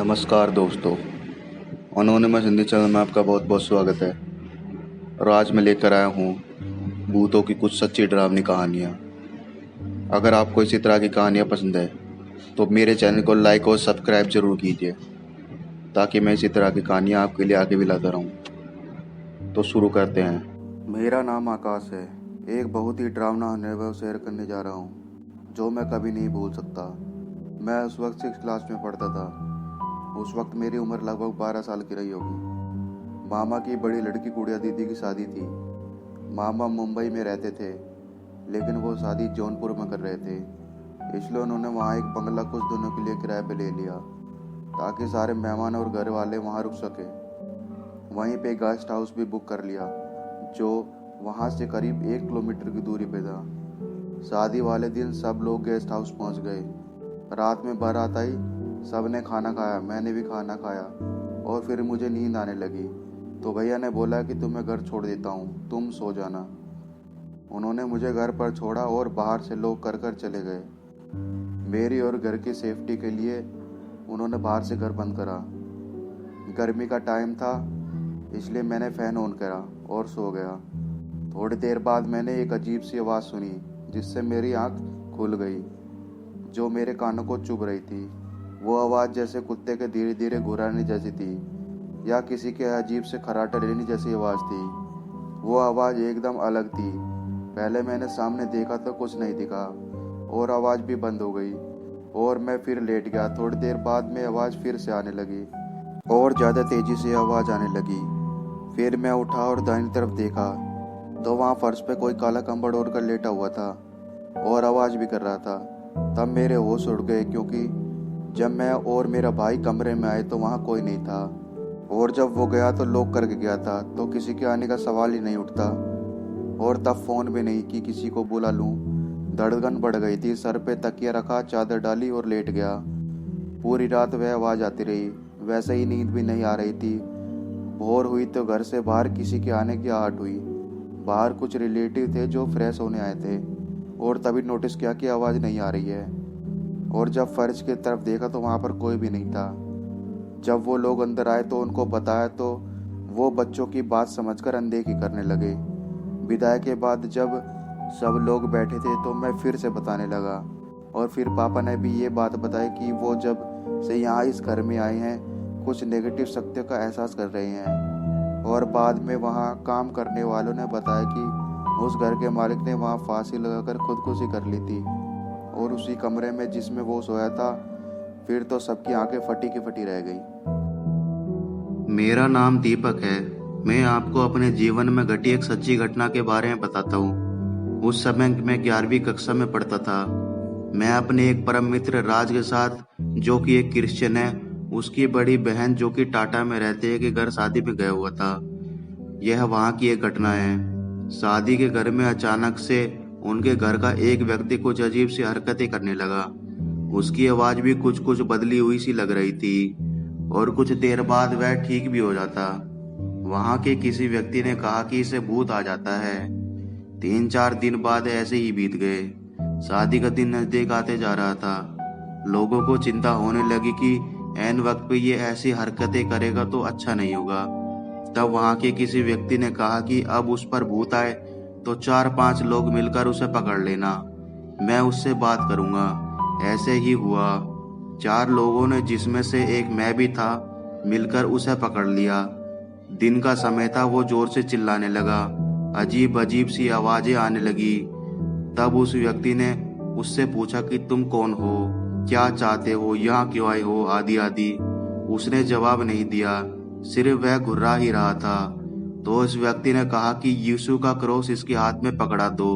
नमस्कार दोस्तों। Anonymous Hindi channel में आपका बहुत बहुत स्वागत है। और आज मैं लेकर आया हूँ भूतों की कुछ सच्ची डरावनी कहानियाँ। अगर आपको इसी तरह की कहानियाँ पसंद है तो मेरे चैनल को लाइक और सब्सक्राइब जरूर कीजिए, ताकि मैं इसी तरह की कहानियाँ आपके लिए आगे भी लाता रहूँ। तो शुरू करते हैं। मेरा नाम आकाश है। एक बहुत ही डरावना अनुभव शेयर करने जा रहा हूँ जो मैं कभी नहीं भूल सकता। मैं उस वक्त 6th क्लास में पढ़ता था। उस वक्त मेरी उम्र लगभग 12 साल की रही होगी। मामा की बड़ी लड़की गुड़िया दीदी की शादी थी। मामा मुंबई में रहते थे, लेकिन वो शादी जौनपुर में कर रहे थे, इसलिए उन्होंने वहाँ एक बंगला कुछ दिनों के लिए किराए पे ले लिया, ताकि सारे मेहमान और घर वाले वहाँ रुक सके। वहीं पे गेस्ट हाउस भी बुक कर लिया, जो वहाँ से करीब 1 किलोमीटर की दूरी पे था। शादी वाले दिन सब लोग गेस्ट हाउस पहुँच गए। रात में बारात आई, सब ने खाना खाया, मैंने भी खाना खाया और फिर मुझे नींद आने लगी। तो भैया ने बोला कि तुम्हें घर छोड़ देता हूँ, तुम सो जाना। उन्होंने मुझे घर पर छोड़ा और बाहर से लोग कर चले गए। मेरी और घर की सेफ्टी के लिए उन्होंने बाहर से घर बंद करा। गर्मी का टाइम था, इसलिए मैंने फ़ैन ऑन करा और सो गया। थोड़ी देर बाद मैंने एक अजीब सी आवाज़ सुनी, जिससे मेरी आँख खुल गई, जो मेरे कानों को चुभ रही थी। वो आवाज़ जैसे कुत्ते के धीरे धीरे घुराने जैसी थी, या किसी के अजीब से खर्राटा लेने जैसी आवाज़ थी। वो आवाज़ एकदम अलग थी। पहले मैंने सामने देखा तो कुछ नहीं दिखा और आवाज़ भी बंद हो गई और मैं फिर लेट गया। थोड़ी देर बाद में आवाज़ फिर से आने लगी और ज़्यादा तेज़ी से आवाज़ आने लगी। फिर मैं उठा और दाहिनी तरफ देखा तो वहाँ फर्श पे कोई काला कंबल ओढ़ कर लेटा हुआ था और आवाज़ भी कर रहा था। तब मेरे होश उड़ गए, क्योंकि जब मैं और मेरा भाई कमरे में आए तो वहाँ कोई नहीं था, और जब वो गया तो लॉक करके गया था, तो किसी के आने का सवाल ही नहीं उठता। और तब फ़ोन भी नहीं कि किसी को बुला लूँ। धड़कन बढ़ गई थी। सर पे तकिया रखा, चादर डाली और लेट गया। पूरी रात वह आवाज़ आती रही। वैसे ही नींद भी नहीं आ रही थी। भोर हुई तो घर से बाहर किसी के आने की आहट हुई। बाहर कुछ रिलेटिव थे जो फ्रेश होने आए थे, और तभी नोटिस किया कि आवाज़ नहीं आ रही है। और जब फर्श की तरफ देखा तो वहाँ पर कोई भी नहीं था। जब वो लोग अंदर आए तो उनको बताया तो वो बच्चों की बात समझकर अनदेखी करने लगे। विदाई के बाद जब सब लोग बैठे थे तो मैं फिर से बताने लगा, और फिर पापा ने भी ये बात बताई कि वो जब से यहाँ इस घर में आए हैं कुछ नेगेटिव शक्तियों का एहसास कर रहे हैं। और बाद में वहाँ काम करने वालों ने बताया कि उस घर के मालिक ने वहाँ फांसी लगाकर खुदकुशी कर ली थी, और उसी कमरे में जिसमें वो सोया था। फिर तो सबकी आंखें फटी की फटी रह गई। मेरा नाम दीपक है। मैं आपको अपने जीवन में घटी एक सच्ची घटना के बारे में बताता हूँ। उस समय मैं 11वीं कक्षा में पढ़ता था। मैं अपने एक परम मित्र राज के साथ, जो कि एक क्रिश्चियन है, उसकी बड़ी बहन जो कि टाटा में रहते हैं, के घर शादी में गया हुआ था। यह वहाँ की एक घटना है। शादी के घर में अचानक से उनके घर का एक व्यक्ति कुछ अजीब सी हरकतें करने लगा। उसकी आवाज़ भी कुछ कुछ बदली हुई सी लग रही थी, और कुछ देर बाद वह ठीक भी हो जाता। वहाँ के किसी व्यक्ति ने कहा कि इसे भूत आ जाता है। 3-4 दिन बाद ऐसे ही बीत गए। शादी का दिन नजदीक आते जा रहा था। लोगों को चिंता होने लगी कि ऐन वक्त पे ये ऐसी हरकतें करेगा तो अच्छा नहीं होगा। तब वहाँ के किसी व्यक्ति ने कहा कि अब उस पर भूत आए तो 4-5 लोग मिलकर उसे पकड़ लेना, मैं उससे बात करूँगा। ऐसे ही हुआ। 4 लोगों ने, जिसमें से एक मैं भी था, मिलकर उसे पकड़ लिया। दिन का समय था। वो जोर से चिल्लाने लगा। अजीब अजीब सी आवाज़ें आने लगी। तब उस व्यक्ति ने उससे पूछा कि तुम कौन हो, क्या चाहते हो, यहाँ क्यों आए हो, आदि आदि। उसने जवाब नहीं दिया, सिर्फ वह घुर्रा ही रहा था। तो उस व्यक्ति ने कहा कि यीशु का क्रॉस इसके हाथ में पकड़ा दो।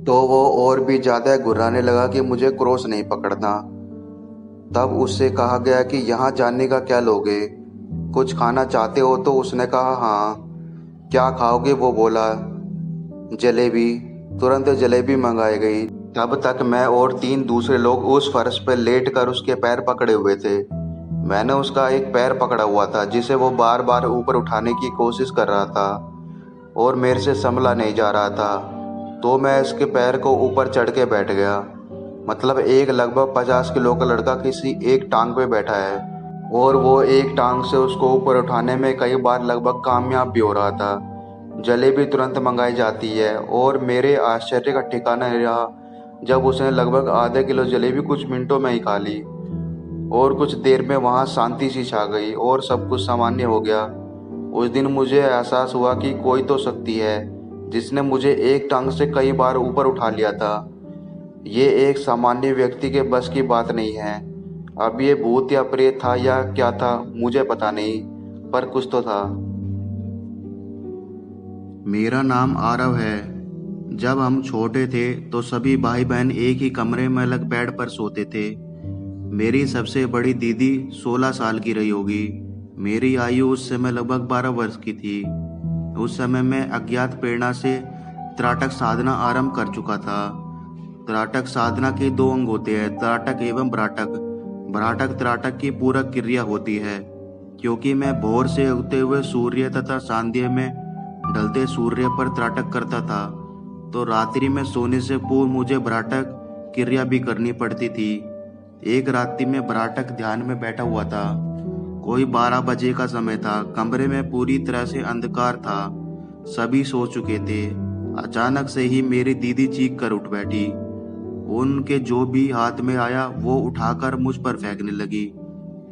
तो वो और भी ज्यादा घुर्राने लगा कि मुझे क्रॉस नहीं पकड़ना। तब उससे कहा गया कि यहाँ जानने का क्या लोगे, कुछ खाना चाहते हो? तो उसने कहा हाँ। क्या खाओगे? वो बोला जलेबी। तुरंत जलेबी मंगाई गई। तब तक मैं और 3 दूसरे लोग उस फर्श पर लेट कर उसके पैर पकड़े हुए थे। मैंने उसका एक पैर पकड़ा हुआ था, जिसे वो बार बार ऊपर उठाने की कोशिश कर रहा था, और मेरे से संभला नहीं जा रहा था। तो मैं इसके पैर को ऊपर चढ़ के बैठ गया। मतलब एक लगभग 50 किलो का लड़का किसी एक टांग पे बैठा है। और वो एक टांग से उसको ऊपर उठाने में कई बार लगभग कामयाब भी हो रहा था। जलेबी तुरंत मंगाई जाती है और मेरे आश्चर्य का ठिकाना नहीं रहा जब उसने लगभग आधे किलो जलेबी कुछ मिनटों में ही खा ली और कुछ देर में वहाँ शांति सी छा गई और सब कुछ सामान्य हो गया। उस दिन मुझे एहसास हुआ कि कोई तो शक्ति है जिसने मुझे एक टांग से कई बार ऊपर उठा लिया था। ये एक सामान्य व्यक्ति के बस की बात नहीं है। अब ये भूत या प्रेत था या क्या था मुझे पता नहीं, पर कुछ तो था। मेरा नाम आरव है। जब हम छोटे थे तो सभी भाई बहन एक ही कमरे में अलग बेड पर सोते थे। मेरी सबसे बड़ी दीदी 16 साल की रही होगी। मेरी आयु उस समय लगभग 12 वर्ष की थी। उस समय मैं अज्ञात प्रेरणा से त्राटक साधना आरंभ कर चुका था। त्राटक साधना के 2 अंग होते हैं, त्राटक एवं भ्राटक। भ्राटक त्राटक की पूरक क्रिया होती है। क्योंकि मैं भोर से उगते हुए सूर्य तथा सांध्य में ढलते सूर्य पर त्राटक करता था, तो रात्रि में सोने से पूर्व मुझे भ्राटक क्रिया भी करनी पड़ती थी। एक रात्रि में भ्राटक ध्यान में बैठा हुआ था। कोई 12 बजे का समय था। कमरे में पूरी तरह से अंधकार था। सभी सो चुके थे। अचानक से ही मेरी दीदी चीख कर उठ बैठी। उनके जो भी हाथ में आया वो उठाकर मुझ पर फेंकने लगी।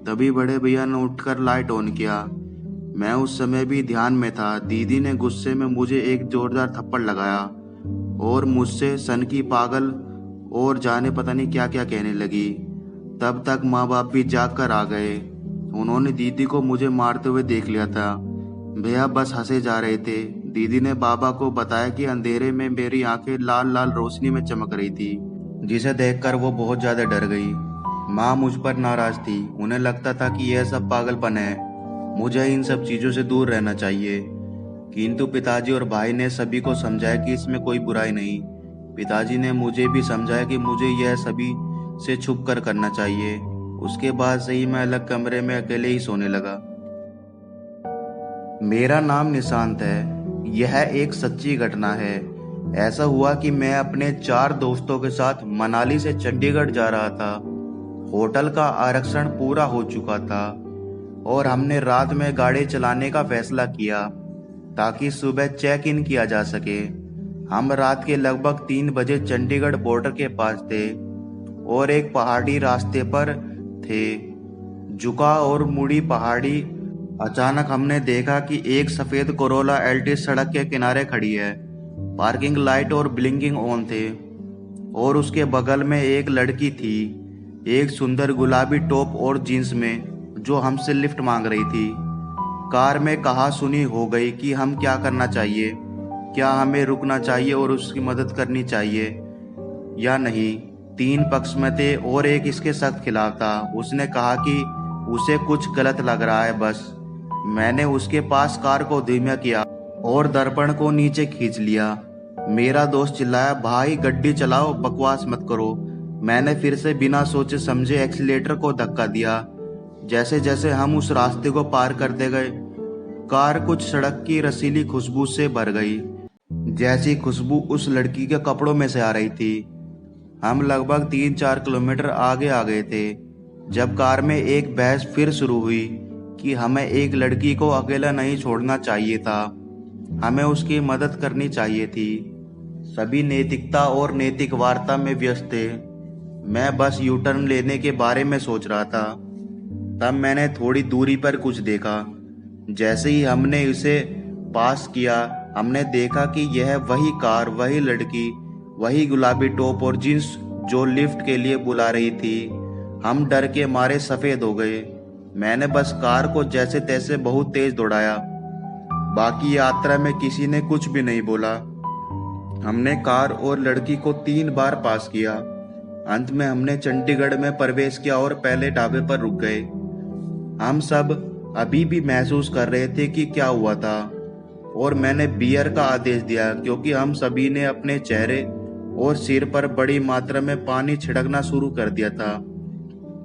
तभी बड़े भैया ने उठकर लाइट ऑन किया। मैं उस समय भी ध्यान में था। दीदी ने गुस्से में मुझे एक जोरदार थप्पड़ लगाया और मुझसे सन की पागल और जाने पता नहीं क्या क्या कहने लगी। तब तक माँ बाप भी जाग कर आ गए। उन्होंने दीदी को मुझे मारते हुए देख लिया था। भैया बस हंसे जा रहे थे। दीदी ने बाबा को बताया कि अंधेरे में मेरी आंखें लाल लाल रोशनी में चमक रही थी, जिसे देखकर वो बहुत ज्यादा डर गई। माँ मुझ पर नाराज थी। उन्हें लगता था कि यह सब पागलपन है, मुझे इन सब चीजों से दूर रहना चाहिए। किंतु पिताजी और भाई ने सभी को समझाया कि इसमें कोई बुराई नहीं। पिताजी ने मुझे भी समझाया कि मुझे यह सभी से छुप कर करना चाहिए। उसके बाद से ही मैं अलग कमरे में अकेले ही सोने लगा। मेरा नाम निशांत है। यह एक सच्ची घटना है। ऐसा हुआ कि मैं अपने 4 दोस्तों के साथ मनाली से चंडीगढ़ जा रहा था। होटल का आरक्षण पूरा हो चुका था और हमने रात में गाड़ी चलाने का फैसला किया ताकि सुबह चेक इन किया जा सके। हम रात के लगभग 3 बजे चंडीगढ़ बॉर्डर के पास थे और एक पहाड़ी रास्ते पर थे, झुका और मुड़ी पहाड़ी। अचानक हमने देखा कि एक सफेद कोरोला एल्टिस सड़क के किनारे खड़ी है। पार्किंग लाइट और ब्लिंकिंग ऑन थे और उसके बगल में एक लड़की थी, एक सुंदर गुलाबी टॉप और जीन्स में, जो हमसे लिफ्ट मांग रही थी। कार में कहा सुनी हो गई कि हम क्या करना चाहिए, क्या हमें रुकना चाहिए और उसकी मदद करनी चाहिए या नहीं। 3 पक्ष में थे और एक इसके सख्त खिलाफ था। उसने कहा कि उसे कुछ गलत लग रहा है। बस मैंने उसके पास कार को धीमा किया और दर्पण को नीचे खींच लिया। मेरा दोस्त चिल्लाया, भाई गड्डी चलाओ, बकवास मत करो। मैंने फिर से बिना सोचे समझे एक्सीलेटर को धक्का दिया। जैसे जैसे हम उस रास्ते को पार करते गए, कार कुछ सड़क की रसीली खुशबू से भर गई, जैसी खुशबू उस लड़की के कपड़ों में से आ रही थी। हम लगभग 3-4 किलोमीटर आगे आ गए थे जब कार में एक बहस फिर शुरू हुई कि हमें एक लड़की को अकेला नहीं छोड़ना चाहिए था, हमें उसकी मदद करनी चाहिए थी। सभी नैतिकता और नैतिक वार्ता में व्यस्त थे। मैं बस यू टर्न लेने के बारे में सोच रहा था। तब मैंने थोड़ी दूरी पर कुछ देखा। जैसे ही हमने इसे पास किया, हमने देखा कि यह वही कार, वही लड़की, वही गुलाबी टॉप और जींस जो लिफ्ट के लिए बुला रही थी। हम डर के मारे सफेद हो गए। मैंने बस कार को जैसे तैसे बहुत तेज दौड़ाया। बाकी यात्रा में किसी ने कुछ भी नहीं बोला। हमने कार और लड़की को 3 बार पास किया। अंत में हमने चंडीगढ़ में प्रवेश किया और पहले ढाबे पर रुक गए। हम सब अभी भी महसूस कर रहे थे कि क्या हुआ था और मैंने बियर का आदेश दिया क्योंकि हम सभी ने अपने चेहरे और सिर पर बड़ी मात्रा में पानी छिड़कना शुरू कर दिया था।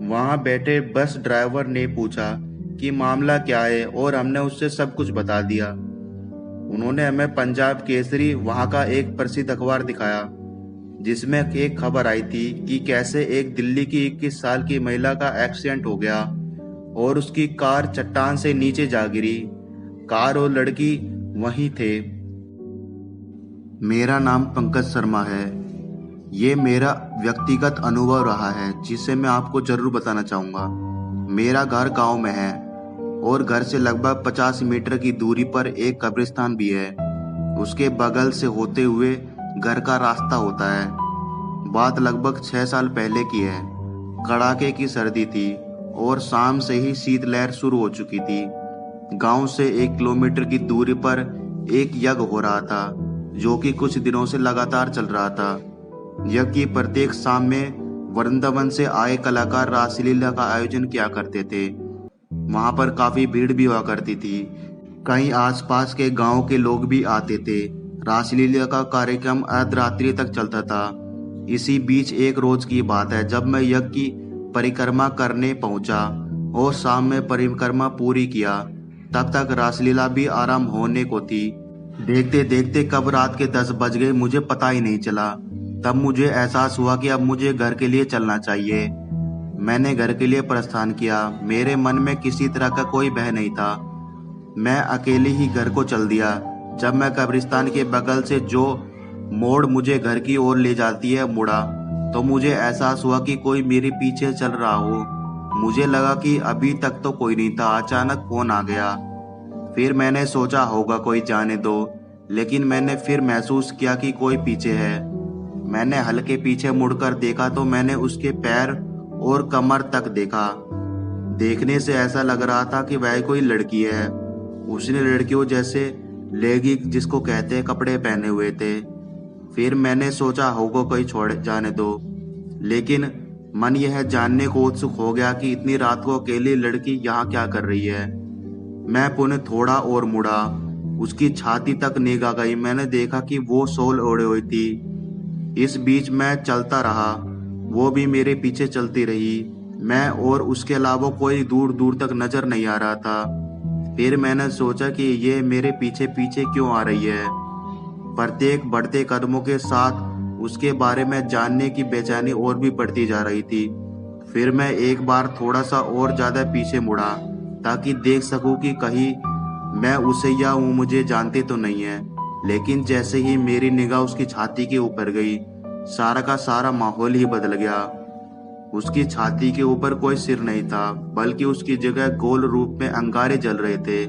वहां बैठे बस ड्राइवर ने पूछा कि मामला क्या है और हमने उससे सब कुछ बता दिया। उन्होंने हमें पंजाब केसरी, वहां का एक प्रसिद्ध अखबार दिखाया जिसमें एक खबर आई थी कि कैसे एक दिल्ली की 21 साल की महिला का एक्सीडेंट हो गया और उसकी कार चट्टान से नीचे जा गिरी। कार और लड़की वहीं थे। मेरा नाम पंकज शर्मा है। ये मेरा व्यक्तिगत अनुभव रहा है जिसे मैं आपको जरूर बताना चाहूँगा। मेरा घर गांव में है और घर से लगभग 50 मीटर की दूरी पर एक कब्रिस्तान भी है। उसके बगल से होते हुए घर का रास्ता होता है। बात लगभग 6 साल पहले की है। कड़ाके की सर्दी थी और शाम से ही शीतलहर शुरू हो चुकी थी। गांव से 1 किलोमीटर की दूरी पर एक यज्ञ हो रहा था जो कि कुछ दिनों से लगातार चल रहा था। यज्ञ की प्रत्येक शाम में वृंदावन से आए कलाकार रासलीला का आयोजन किया करते थे। वहां पर काफी भीड़ भी हुआ करती थी। कई आसपास के गांव के लोग भी आते थे। रासलीला का कार्यक्रम अर्धरात्रि तक चलता था। इसी बीच एक रोज की बात है, जब मैं यज्ञ की परिक्रमा करने पहुंचा और शाम में परिक्रमा पूरी किया, तब तक रासलीला भी आरंभ होने को थी। देखते देखते कब रात के 10 बज गए मुझे पता ही नहीं चला। तब मुझे एहसास हुआ कि अब मुझे घर के लिए चलना चाहिए। मैंने घर के लिए प्रस्थान किया। मेरे मन में किसी तरह का कोई भय नहीं था। मैं अकेले ही घर को चल दिया। जब मैं कब्रिस्तान के बगल से जो मोड़ मुझे घर की ओर ले जाती है मुड़ा, तो मुझे एहसास हुआ कि कोई मेरे पीछे चल रहा हो। मुझे लगा कि अभी तक तो कोई नहीं था। अचानक फोन आ गया। फिर मैंने सोचा होगा कोई, जाने दो, लेकिन मैंने फिर महसूस किया कि कोई पीछे है। मैंने हल्के पीछे मुड़कर देखा तो मैंने उसके पैर और कमर तक देखा। देखने से ऐसा लग रहा था कि वह कोई लड़की है। उसने लड़कियों जैसे लेगिंग जिसको कहते हैं कपड़े पहने हुए थे। फिर मैंने सोचा होगा कोई, छोड़ जाने दो, लेकिन मन यह जानने को उत्सुक हो गया कि इतनी रात को अकेली लड़की यहाँ क्या कर रही है। मैं पुनः थोड़ा और मुड़ा। उसकी छाती तक निगाह गई। मैंने देखा कि वो शॉल ओढ़े हुई थी। इस बीच मैं चलता रहा, वो भी मेरे पीछे चलती रही। मैं और उसके अलावा कोई दूर दूर तक नजर नहीं आ रहा था। फिर मैंने सोचा कि ये मेरे पीछे पीछे क्यों आ रही है। प्रत्येक बढ़ते कदमों के साथ उसके बारे में जानने की बेचैनी और भी बढ़ती जा रही थी। फिर मैं एक बार थोड़ा सा और ज्यादा पीछे मुड़ा ताकि देख सकूं कि कहीं मैं उसे या वो मुझे जानते तो नहीं है। लेकिन जैसे ही मेरी निगाह उसकी छाती के ऊपर गई, सारा का सारा माहौल ही बदल गया। उसकी छाती के ऊपर कोई सिर नहीं था, बल्कि उसकी जगह गोल रूप में अंगारे जल रहे थे।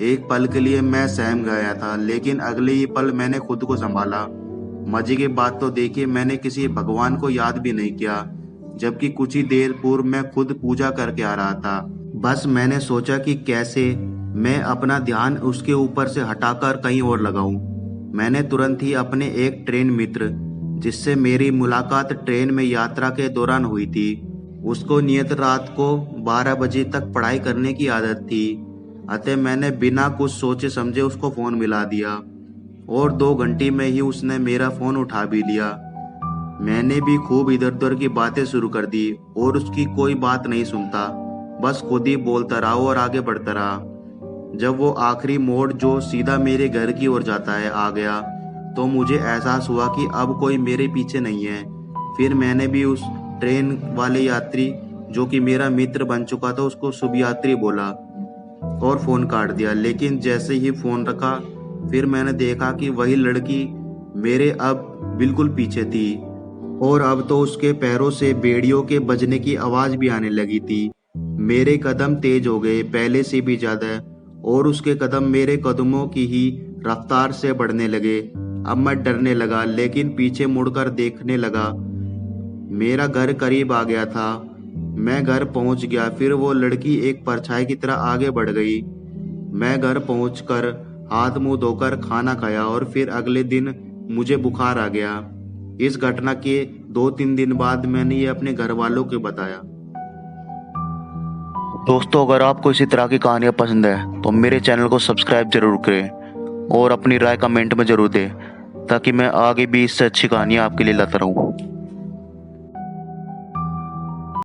एक पल के लिए मैं सहम गया था, लेकिन अगले ही पल मैंने खुद को संभाला। मजे की बात तो देखिए, मैंने किसी भगवान को याद भी नहीं किया, जबकि कुछ ही देर पूर्व मैं खुद पूजा करके आ रहा था। बस मैंने सोचा कि कैसे मैं अपना ध्यान उसके ऊपर से हटाकर कहीं और लगाऊं। मैंने तुरंत ही अपने एक ट्रेन मित्र, जिससे मेरी मुलाकात ट्रेन में यात्रा के दौरान हुई थी, उसको नियत रात को 12 बजे तक पढ़ाई करने की आदत थी, अतः मैंने बिना कुछ सोचे समझे उसको फोन मिला दिया और 2 घंटे में ही उसने मेरा फोन उठा भी लिया। मैंने भी खूब इधर उधर की बातें शुरू कर दी और उसकी कोई बात नहीं सुनता, बस खुद ही बोलता रहा और आगे बढ़ता रहा। जब वो आखिरी मोड़ जो सीधा मेरे घर की ओर जाता है आ गया, तो मुझे एहसास हुआ कि अब कोई मेरे पीछे नहीं है। फिर मैंने भी उस ट्रेन वाले यात्री जो कि मेरा मित्र बन चुका था उसको शुभ यात्री बोला और फोन काट दिया। लेकिन जैसे ही फोन रखा, फिर मैंने देखा कि वही लड़की मेरे अब बिल्कुल पीछे थी और अब तो उसके पैरों से बेड़ियों के बजने की आवाज भी आने लगी थी। मेरे कदम तेज हो गए, पहले से भी ज्यादा, और उसके कदम मेरे कदमों की ही रफ्तार से बढ़ने लगे। अब मैं डरने लगा, लेकिन पीछे मुड़कर देखने लगा। मेरा घर करीब आ गया था। मैं घर पहुंच गया। फिर वो लड़की एक परछाई की तरह आगे बढ़ गई। मैं घर पहुंचकर हाथ मुंह धोकर खाना खाया और फिर अगले दिन मुझे बुखार आ गया। इस घटना के 2-3 दिन बाद मैंने ये अपने घर वालों को बताया। दोस्तों, अगर आपको इसी तरह की कहानियाँ पसंद है तो मेरे चैनल को सब्सक्राइब जरूर करें और अपनी राय कमेंट में जरूर दें, ताकि मैं आगे भी इससे अच्छी कहानियाँ आपके लिए लाता रहूँ।